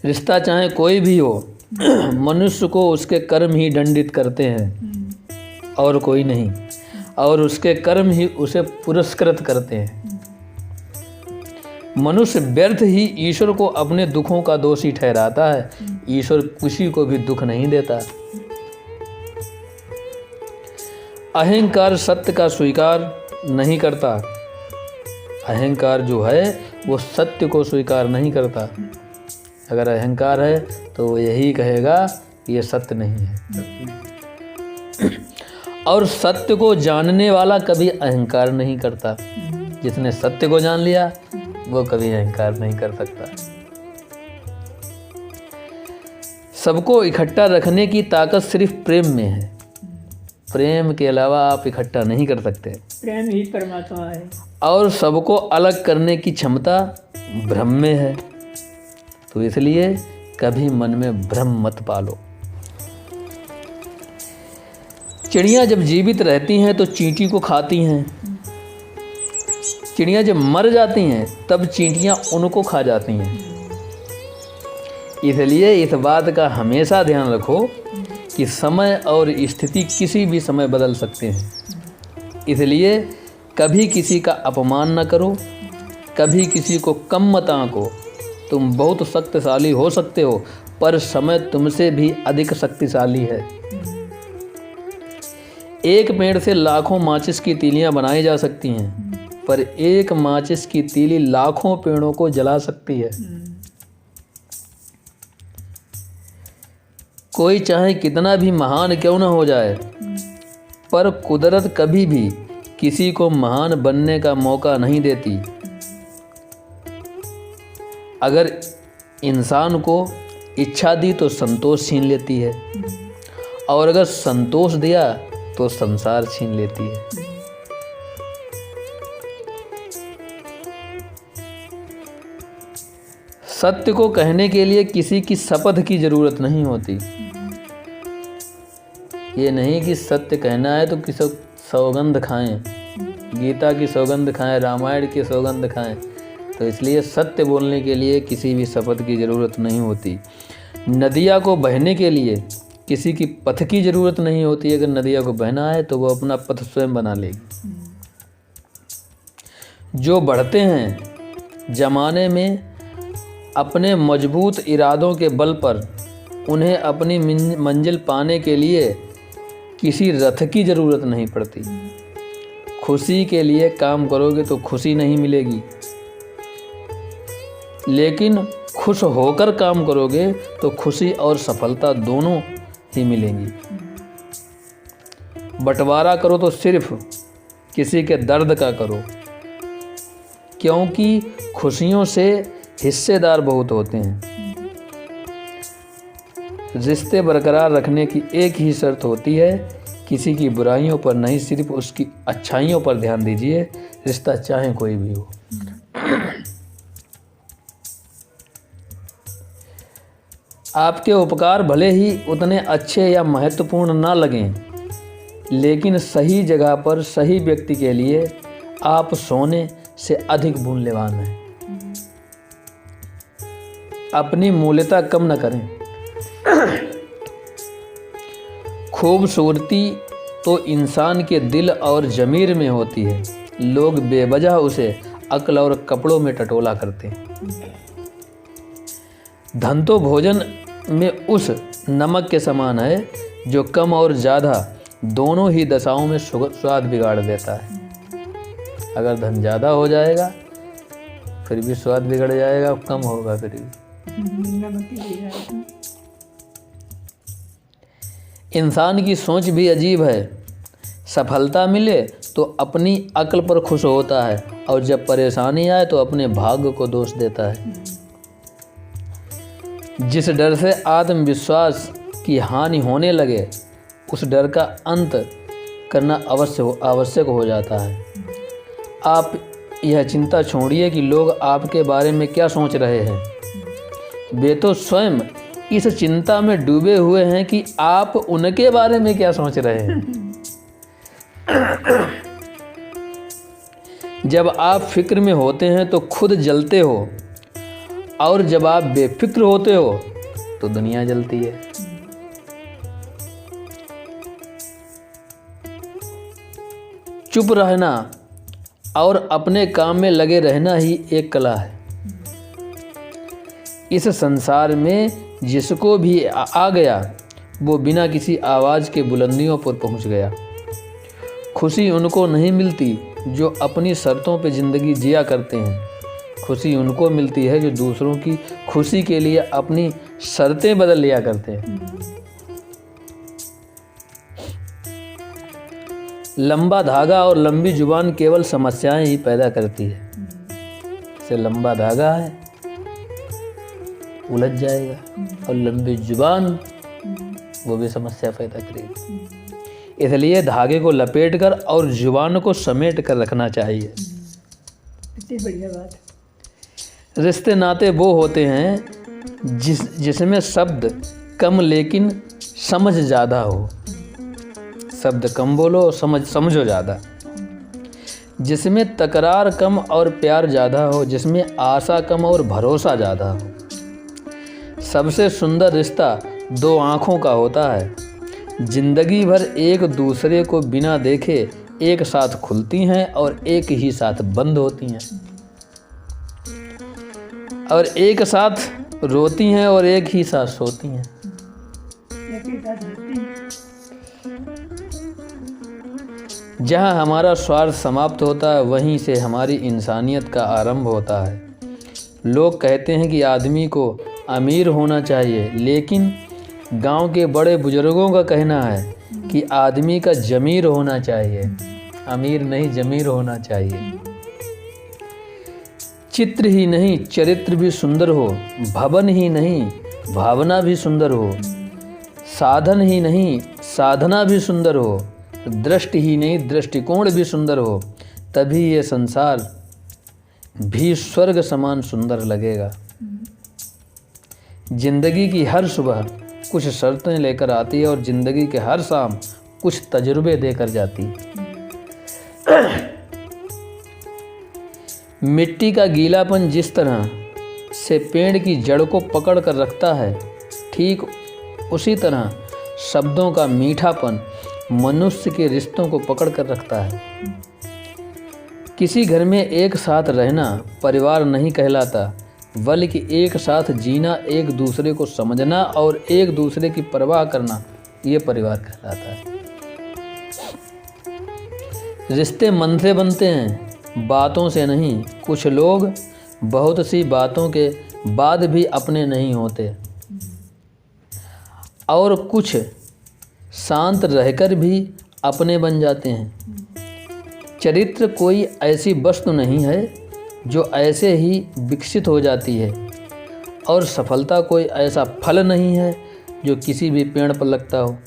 रिश्ता चाहे कोई भी हो, मनुष्य को उसके कर्म ही दंडित करते हैं और कोई नहीं, और उसके कर्म ही उसे पुरस्कृत करते हैं। मनुष्य व्यर्थ ही ईश्वर को अपने दुखों का दोषी ठहराता है। ईश्वर किसी को भी दुख नहीं देता। अहंकार सत्य का स्वीकार नहीं करता। अहंकार जो है वो सत्य को स्वीकार नहीं करता। अगर अहंकार है तो वो यही कहेगा कि ये सत्य नहीं है। और सत्य को जानने वाला कभी अहंकार नहीं करता। जिसने सत्य को जान लिया वो कभी अहंकार नहीं कर सकता। सबको इकट्ठा रखने की ताकत सिर्फ प्रेम में है। प्रेम के अलावा आप इकट्ठा नहीं कर सकते। प्रेम ही परमात्मा है। और सबको अलग करने की क्षमता भ्रम में है। तो इसलिए कभी मन में भ्रम मत पालो। चिड़ियाँ जब जीवित रहती हैं तो चींटी को खाती हैं। चिड़ियाँ जब मर जाती हैं तब चींटियाँ उनको खा जाती हैं। इसलिए इस बात का हमेशा ध्यान रखो कि समय और स्थिति किसी भी समय बदल सकते हैं। इसलिए कभी किसी का अपमान न करो, कभी किसी को कम मत आंको। तुम बहुत शक्तिशाली हो सकते हो, पर समय तुमसे भी अधिक शक्तिशाली है। एक पेड़ से लाखों माचिस की तीलियां बनाई जा सकती हैं, पर एक माचिस की तीली लाखों पेड़ों को जला सकती है। कोई चाहे कितना भी महान क्यों न हो जाए, पर कुदरत कभी भी किसी को महान बनने का मौका नहीं देती। अगर इंसान को इच्छा दी तो संतोष छीन लेती है, और अगर संतोष दिया तो संसार छीन लेती है। सत्य को कहने के लिए किसी की शपथ की जरूरत नहीं होती। ये नहीं कि सत्य कहना है तो किसी सौगंध खाएं, गीता की सौगंध खाएं, रामायण की सौगंध खाएं। तो इसलिए सत्य बोलने के लिए किसी भी शपथ की ज़रूरत नहीं होती। नदिया को बहने के लिए किसी की पथ की ज़रूरत नहीं होती। अगर नदिया को बहना है तो वो अपना पथ स्वयं बना लेगी। जो बढ़ते हैं ज़माने में अपने मजबूत इरादों के बल पर, उन्हें अपनी मंजिल पाने के लिए किसी रथ की ज़रूरत नहीं पड़ती। खुशी के लिए काम करोगे तो खुशी नहीं मिलेगी, लेकिन खुश होकर काम करोगे तो खुशी और सफलता दोनों ही मिलेंगी। बंटवारा करो तो सिर्फ किसी के दर्द का करो, क्योंकि खुशियों से हिस्सेदार बहुत होते हैं। रिश्ते बरकरार रखने की एक ही शर्त होती है, किसी की बुराइयों पर नहीं, सिर्फ उसकी अच्छाइयों पर ध्यान दीजिए। रिश्ता चाहे कोई भी हो। आपके उपकार भले ही उतने अच्छे या महत्वपूर्ण ना लगें, लेकिन सही जगह पर सही व्यक्ति के लिए आप सोने से अधिक मूल्यवान हैं। अपनी मूल्यता कम न करें। खूबसूरती तो इंसान के दिल और ज़मीर में होती है। लोग बेवजह उसे अक्ल और कपड़ों में टटोला करते हैं। धन तो भोजन में उस नमक के समान है जो कम और ज़्यादा दोनों ही दशाओं में स्वाद बिगाड़ देता है। अगर धन ज़्यादा हो जाएगा फिर भी स्वाद बिगड़ जाएगा, कम होगा फिर भी। इंसान की सोच भी अजीब है। सफलता मिले तो अपनी अक्ल पर खुश होता है, और जब परेशानी आए तो अपने भाग्य को दोष देता है। जिस डर से आत्मविश्वास की हानि होने लगे, उस डर का अंत करना आवश्यक हो जाता है। आप यह चिंता छोड़िए कि लोग आपके बारे में क्या सोच रहे हैं। वे तो स्वयं इस चिंता में डूबे हुए हैं कि आप उनके बारे में क्या सोच रहे हैं। जब आप फिक्र में होते हैं तो खुद जलते हो, और जब आप बेफिक्र होते हो तो दुनिया जलती है। चुप रहना और अपने काम में लगे रहना ही एक कला है। इस संसार में जिसको भी आ गया वो बिना किसी आवाज़ के बुलंदियों पर पहुंच गया। खुशी उनको नहीं मिलती जो अपनी शर्तों पे ज़िंदगी जिया करते हैं। खुशी उनको मिलती है जो दूसरों की खुशी के लिए अपनी शर्तें बदल लिया करते हैं। लंबा धागा और लंबी जुबान केवल समस्याएं ही पैदा करती है। से लंबा धागा है, उलझ जाएगा, और लंबी जुबान वो भी समस्या पैदा करेगी। इसलिए धागे को लपेटकर और जुबान को समेट कर रखना चाहिए। इतनी बढ़िया बात। रिश्ते नाते वो होते हैं जिसमें शब्द कम लेकिन समझ ज़्यादा हो। शब्द कम बोलो, समझो ज़्यादा। जिसमें तकरार कम और प्यार ज़्यादा हो, जिसमें आशा कम और भरोसा ज़्यादा हो। सबसे सुंदर रिश्ता दो आँखों का होता है। जिंदगी भर एक दूसरे को बिना देखे एक साथ खुलती हैं और एक ही साथ बंद होती हैं, और एक साथ रोती हैं और एक ही साथ सोती हैं। जहाँ हमारा स्वार्थ समाप्त होता है वहीं से हमारी इंसानियत का आरंभ होता है। लोग कहते हैं कि आदमी को अमीर होना चाहिए, लेकिन गांव के बड़े बुजुर्गों का कहना है कि आदमी का ज़मीर होना चाहिए, अमीर नहीं ज़मीर होना चाहिए। चित्र ही नहीं चरित्र भी सुंदर हो, भवन ही नहीं भावना भी सुंदर हो, साधन ही नहीं साधना भी सुंदर हो, दृष्टि ही नहीं दृष्टिकोण भी सुंदर हो, तभी ये संसार भी स्वर्ग समान सुंदर लगेगा। जिंदगी की हर सुबह कुछ शर्तें लेकर आती है और जिंदगी के हर शाम कुछ तजुर्बे देकर जाती है। मिट्टी का गीलापन जिस तरह से पेड़ की जड़ को पकड़ कर रखता है, ठीक उसी तरह शब्दों का मीठापन मनुष्य के रिश्तों को पकड़ कर रखता है। किसी घर में एक साथ रहना परिवार नहीं कहलाता, बल्कि एक साथ जीना, एक दूसरे को समझना और एक दूसरे की परवाह करना, ये परिवार कहलाता है। रिश्ते मन से बनते हैं, बातों से नहीं। कुछ लोग बहुत सी बातों के बाद भी अपने नहीं होते, और कुछ शांत रहकर भी अपने बन जाते हैं। चरित्र कोई ऐसी वस्तु नहीं है जो ऐसे ही विकसित हो जाती है, और सफलता कोई ऐसा फल नहीं है जो किसी भी पेड़ पर लगता हो।